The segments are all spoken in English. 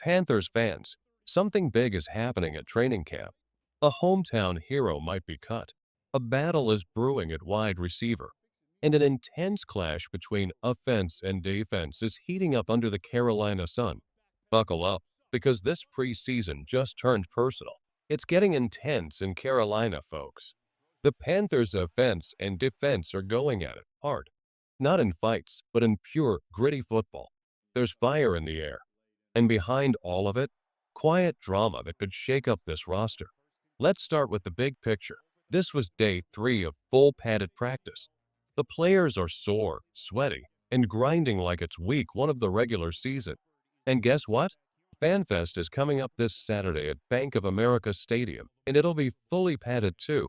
Panthers fans, something big is happening at training camp. A hometown hero might be cut. A battle is brewing at wide receiver. And an intense clash between offense and defense is heating up under the Carolina sun. Buckle up, because this preseason just turned personal. It's getting intense in Carolina, folks. The Panthers' offense and defense are going at it hard. Not in fights, but in pure, gritty football. There's fire in the air. And behind all of it, quiet drama that could shake up this roster. Let's start with the big picture. This was day 3 of full padded practice. The players are sore, sweaty, and grinding like it's week 1 of the regular season. And guess what? FanFest is coming up this Saturday at Bank of America Stadium, and it'll be fully padded too.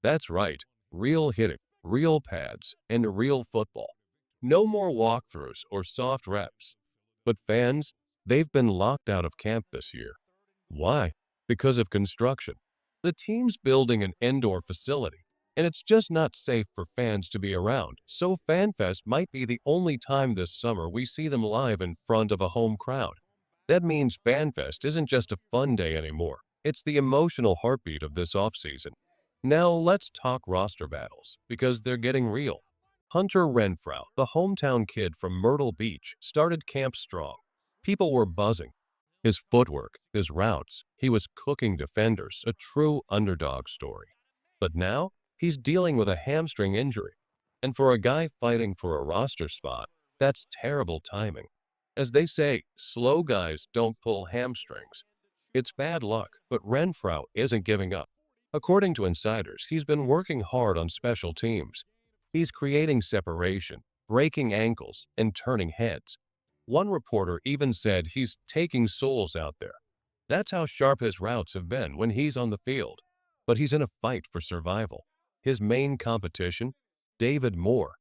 That's right, real hitting, real pads, and real football. No more walkthroughs or soft reps. But fans, they've been locked out of camp this year. Why? Because of construction. The team's building an indoor facility, and it's just not safe for fans to be around, so FanFest might be the only time this summer we see them live in front of a home crowd. That means FanFest isn't just a fun day anymore. It's the emotional heartbeat of this offseason. Now let's talk roster battles, because they're getting real. Hunter Renfrow, the hometown kid from Myrtle Beach, started camp strong. People were buzzing. His footwork, his routes, he was cooking defenders, a true underdog story. But now, he's dealing with a hamstring injury. And for a guy fighting for a roster spot, that's terrible timing. As they say, slow guys don't pull hamstrings. It's bad luck, but Renfrow isn't giving up. According to insiders, he's been working hard on special teams. He's creating separation, breaking ankles, and turning heads. One reporter even said he's taking souls out there. That's how sharp his routes have been when he's on the field. But he's in a fight for survival. His main competition? David Moore.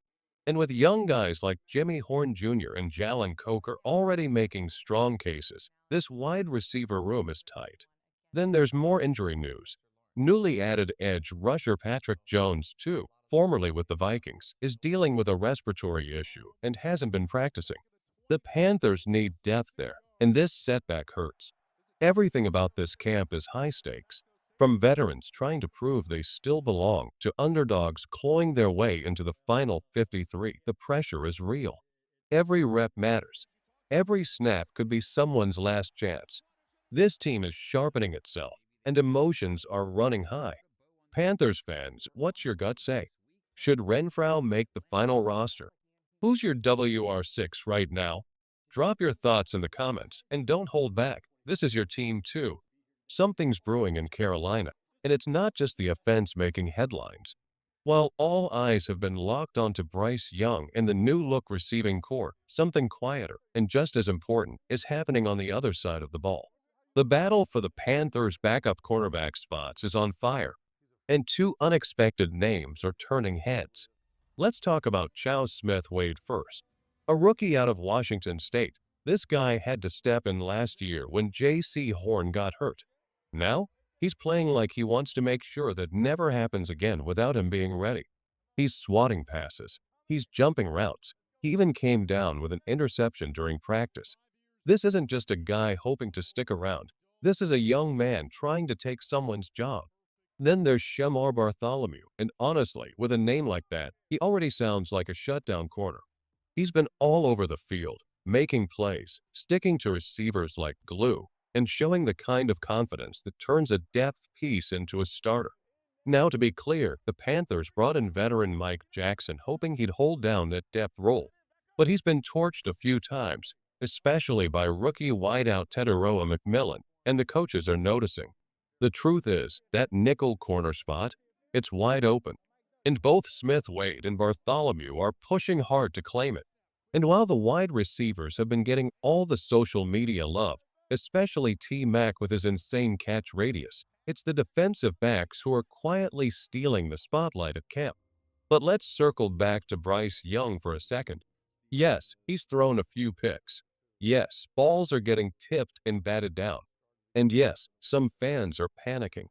And with young guys like Jimmy Horn Jr. and Jalen Coker already making strong cases, this wide receiver room is tight. Then there's more injury news. Newly added edge rusher Patrick Jones, too, formerly with the Vikings, is dealing with a respiratory issue and hasn't been practicing. The Panthers need depth there, and this setback hurts. Everything about this camp is high stakes. From veterans trying to prove they still belong to underdogs clawing their way into the final 53, the pressure is real. Every rep matters. Every snap could be someone's last chance. This team is sharpening itself, and emotions are running high. Panthers fans, what's your gut say? Should Renfrow make the final roster? Who's your WR6 right now? Drop your thoughts in the comments and don't hold back. This is your team too. Something's brewing in Carolina, and it's not just the offense making headlines. While all eyes have been locked onto Bryce Young and the new look receiving core, something quieter and just as important is happening on the other side of the ball. The battle for the Panthers' backup cornerback spots is on fire, and 2 unexpected names are turning heads. Let's talk about Chow Smith-Wade first. A rookie out of Washington State, this guy had to step in last year when J.C. Horn got hurt. Now, he's playing like he wants to make sure that never happens again without him being ready. He's swatting passes. He's jumping routes. He even came down with an interception during practice. This isn't just a guy hoping to stick around. This is a young man trying to take someone's job. Then there's Shemar Bartholomew, and honestly, with a name like that, he already sounds like a shutdown corner. He's been all over the field, making plays, sticking to receivers like glue, and showing the kind of confidence that turns a depth piece into a starter. Now, to be clear, the Panthers brought in veteran Mike Jackson hoping he'd hold down that depth role. But he's been torched a few times, especially by rookie wideout Teteroa McMillan, and the coaches are noticing. The truth is, that nickel corner spot, it's wide open. And both Smith-Wade and Bartholomew are pushing hard to claim it. And while the wide receivers have been getting all the social media love, especially T-Mac with his insane catch radius, it's the defensive backs who are quietly stealing the spotlight at camp. But let's circle back to Bryce Young for a second. Yes, he's thrown a few picks. Yes, balls are getting tipped and batted down. And yes, some fans are panicking.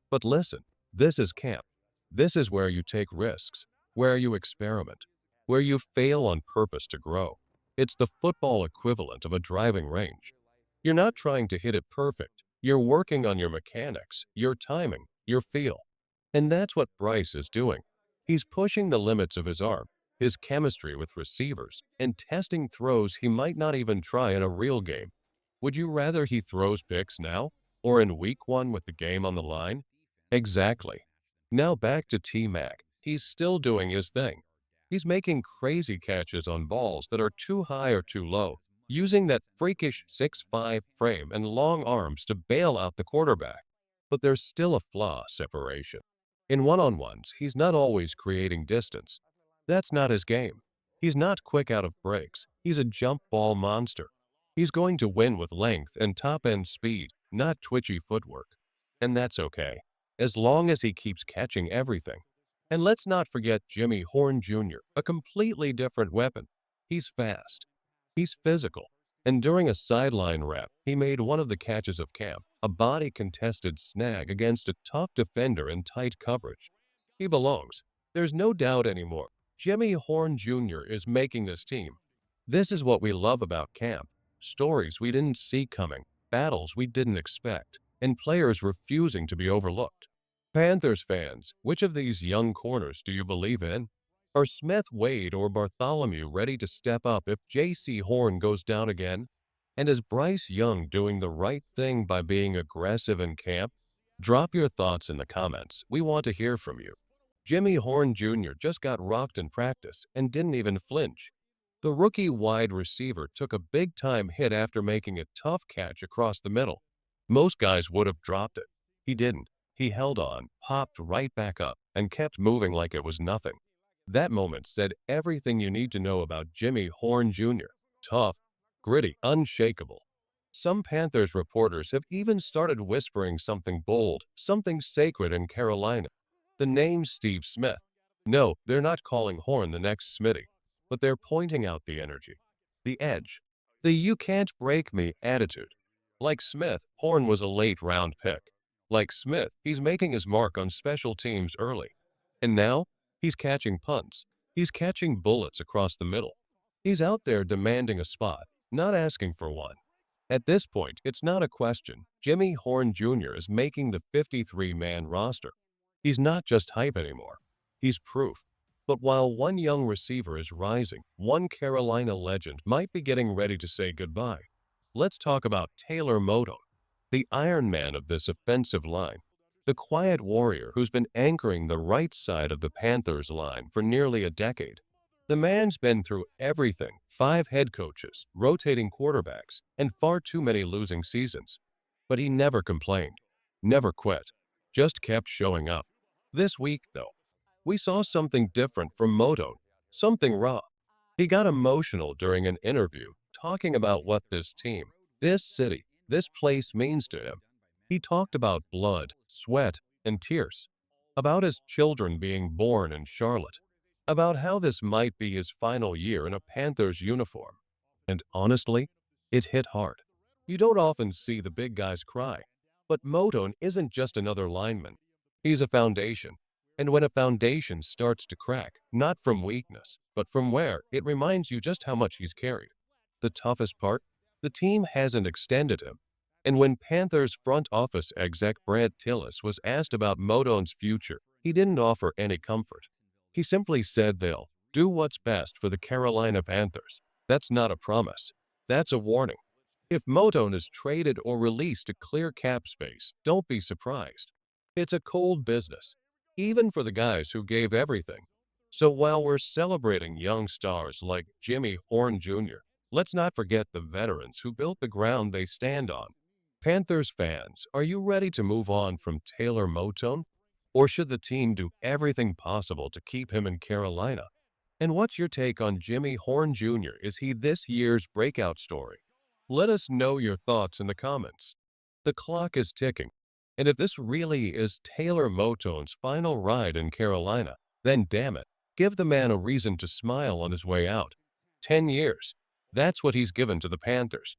But listen, this is camp. This is where you take risks, where you experiment, where you fail on purpose to grow. It's the football equivalent of a driving range. You're not trying to hit it perfect. You're working on your mechanics, your timing, your feel. And that's what Bryce is doing. He's pushing the limits of his arm, his chemistry with receivers, and testing throws he might not even try in a real game. Would you rather he throws picks now or in week one with the game on the line? Exactly. Now back to T Mac. He's still doing his thing. He's making crazy catches on balls that are too high or too low, using that freakish 6'5" frame and long arms to bail out the quarterback. But there's still a flaw separation. In one-on-ones, he's not always creating distance. That's not his game. He's not quick out of breaks. He's a jump ball monster. He's going to win with length and top-end speed, not twitchy footwork. And that's okay, as long as he keeps catching everything. And let's not forget Jimmy Horn Jr., a completely different weapon. He's fast. He's physical. And during a sideline rep, he made one of the catches of camp, a body contested snag against a tough defender in tight coverage. He belongs. There's no doubt anymore. Jimmy Horn Jr. is making this team. This is what we love about camp. Stories we didn't see coming, battles we didn't expect, and players refusing to be overlooked. Panthers fans, which of these young corners do you believe in? Are Smith, Wade, or Bartholomew ready to step up if J.C. Horn goes down again? And is Bryce Young doing the right thing by being aggressive in camp? Drop your thoughts in the comments. We want to hear from you. Jimmy Horn Jr. just got rocked in practice and didn't even flinch. The rookie wide receiver took a big-time hit after making a tough catch across the middle. Most guys would have dropped it. He didn't. He held on, popped right back up, and kept moving like it was nothing. That moment said everything you need to know about Jimmy Horn Jr. Tough, gritty, unshakable. Some Panthers reporters have even started whispering something bold, something sacred in Carolina. The name Steve Smith. No, they're not calling Horn the next Smitty, but they're pointing out the energy, the edge, the you can't break me attitude. Like Smith, Horn was a late round pick. Like Smith, he's making his mark on special teams early. And now, he's catching punts. He's catching bullets across the middle. He's out there demanding a spot, not asking for one. At this point, it's not a question. Jimmy Horn Jr. is making the 53-man roster. He's not just hype anymore. He's proof. But while one young receiver is rising, one Carolina legend might be getting ready to say goodbye. Let's talk about Taylor Moton, the Iron Man of this offensive line, the quiet warrior who's been anchoring the right side of the Panthers line for nearly a decade. The man's been through everything, 5 head coaches, rotating quarterbacks, and far too many losing seasons. But he never complained, never quit, just kept showing up. This week, though, we saw something different from Moton, something raw. He got emotional during an interview, talking about what this team, this city, this place means to him. He talked about blood, sweat, and tears, about his children being born in Charlotte, about how this might be his final year in a Panthers uniform. And honestly, it hit hard. You don't often see the big guys cry, but Moton isn't just another lineman. He's a foundation. And when a foundation starts to crack, not from weakness, but from wear, it reminds you just how much he's carried. The toughest part? The team hasn't extended him. And when Panthers front office exec Brad Tillis was asked about Moton's future, he didn't offer any comfort. He simply said they'll do what's best for the Carolina Panthers. That's not a promise. That's a warning. If Moton is traded or released to clear cap space, don't be surprised. It's a cold business, even for the guys who gave everything. So while we're celebrating young stars like Jimmy Horn Jr., let's not forget the veterans who built the ground they stand on. Panthers fans, are you ready to move on from Taylor Moton? Or should the team do everything possible to keep him in Carolina? And what's your take on Jimmy Horn Jr.? Is he this year's breakout story? Let us know your thoughts in the comments. The clock is ticking, and if this really is Taylor Moton's final ride in Carolina, then damn it, give the man a reason to smile on his way out. 10 years. That's what he's given to the Panthers.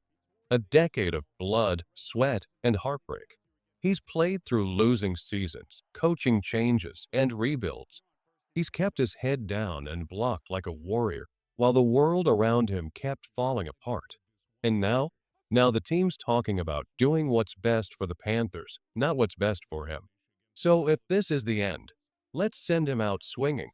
A decade of blood, sweat, and heartbreak. He's played through losing seasons, coaching changes, and rebuilds. He's kept his head down and blocked like a warrior while the world around him kept falling apart. And now, Now, the team's talking about doing what's best for the Panthers, not what's best for him. So, if this is the end, let's send him out swinging.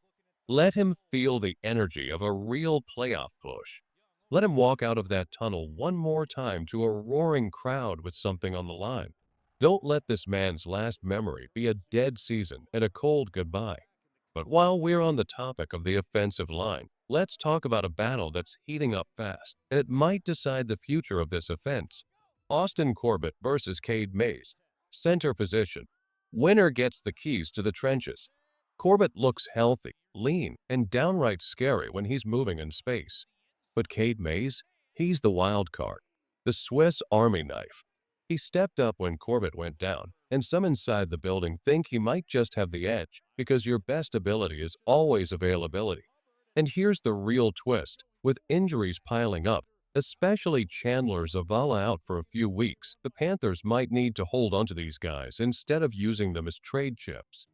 Let him feel the energy of a real playoff push. Let him walk out of that tunnel one more time to a roaring crowd with something on the line. Don't let this man's last memory be a dead season and a cold goodbye. But while we're on the topic of the offensive line, let's talk about a battle that's heating up fast, and it might decide the future of this offense. Austin Corbett versus Cade Mays. Center position. Winner gets the keys to the trenches. Corbett looks healthy, lean, and downright scary when he's moving in space. But Cade Mays, he's the wild card, the Swiss Army knife. He stepped up when Corbett went down, and some inside the building think he might just have the edge because your best ability is always availability. And here's the real twist. With injuries piling up, especially Chandler Zavala out for a few weeks, the Panthers might need to hold onto these guys instead of using them as trade chips.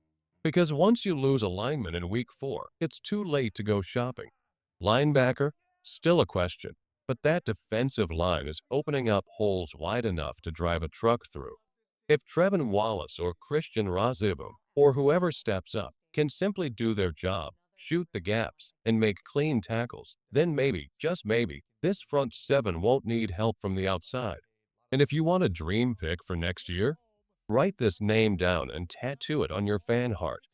Because once you lose a lineman in week 4, it's too late to go shopping. Linebacker? Still a question, but that defensive line is opening up holes wide enough to drive a truck through. If Trevin Wallace or Christian Razibum or whoever steps up can simply do their job, shoot the gaps, and make clean tackles, then maybe, just maybe, this front seven won't need help from the outside. And if you want a dream pick for next year, write this name down and tattoo it on your fan heart.